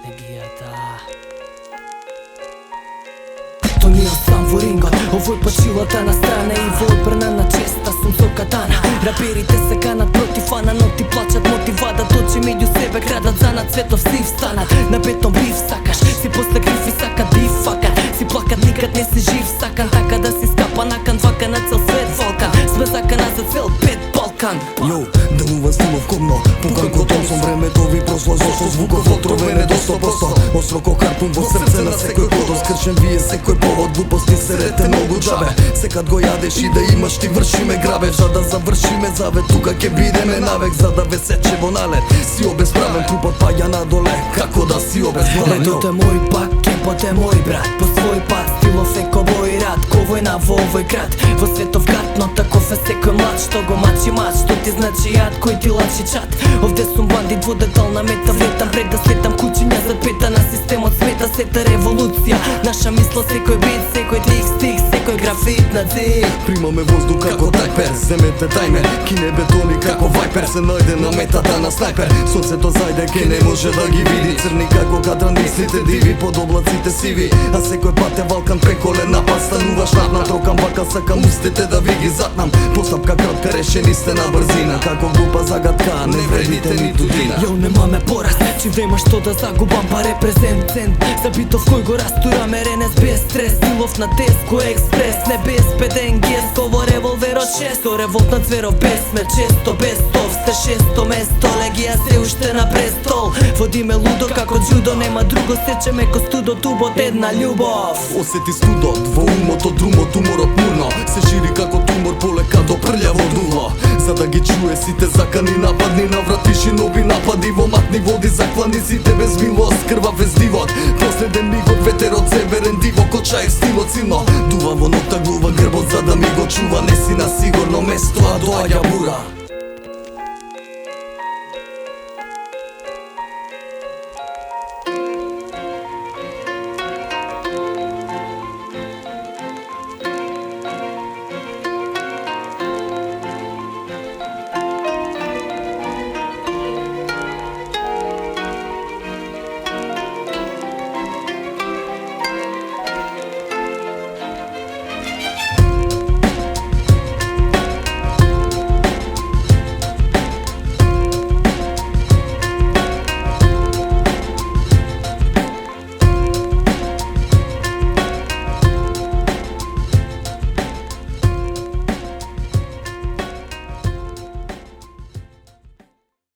Легията. То ние сам во рингот, овој почилата на страна и во одбрана на честа сум со катана. Рапирите се канат против фана, но ти плачат мотива да точи меѓу себе, крадат за на цветов сив станат. На бетон бив сакаш, си после гриф и сака див факат. Си плакат никад не си жив сакан, така да си скапа накан вака на цел свет Волкан. Сме закана за цел пет Балкан. Йоу, делува стилов комно, пукан ко Томсон, времето ви прошло зошто звуков отровене до 100%. Остро ко карпун во срце на секој кодо, скршен вие секој повод, глупости се рете многу джабе. Секад го јадеш и да имаш ти вршиме грабеж, за да завршиме завет, тука ке бидеме навек, за да ве сече во налет. Си обесправен, трупот паѓа надоле, како да си обезглавен. Метод е мој пак, кемпот е мој брат, по свој пат, стилов е ко вој рад, ко војна во овој град, во светов град, но таков е секој млад, што го мачи мат, што ти значи јад, кој ти лачи чат. Овде сум бандит во детална мета, влетам пред да слетам кучиња за пета на системот смета сета револуција. Наша мисла секој бит, секој дих стих, секој графит на дих. Примаме воздух како тайпер, земете таймер, кине бетони како вајпер, се најде на метата на снайпер. Сонцето зајде ке не може да ги види, црни како кадран мислите диви, под облаците сиви. А секој пат е Валкан преколен напад, стануваш над трокам бака, сакам устите да ви ги затнам. Постапка кратка, решени сте на брзина, како глупа загадка, не вредите ниту дина. Јо немаме пораз, чи вема што да загубам па репрезентен. За битов кој го растураме ренес без стрес, стилов на Теско експрес, не без педен гесто во револвер од 600. Револт на зверов без ме, често без тов, сте шесто место, легија се уште на престол. Водиме лудо како джудо, нема друго, сечеме ко студо, тубот една љубов. Осети студот во умото, друмот, уморот мурно, се шири како тумор полека до прљаво дуло. За да ги чуе сите закани нападни, навратиши нови напади во матни води, заклани сите без милост, крвав е здивот. Последен мигот, ветерот северен диво, кочаев стилот силно, дува во нота глува грбот за да ми го чува, не си на сигурно место, а доаѓа бура.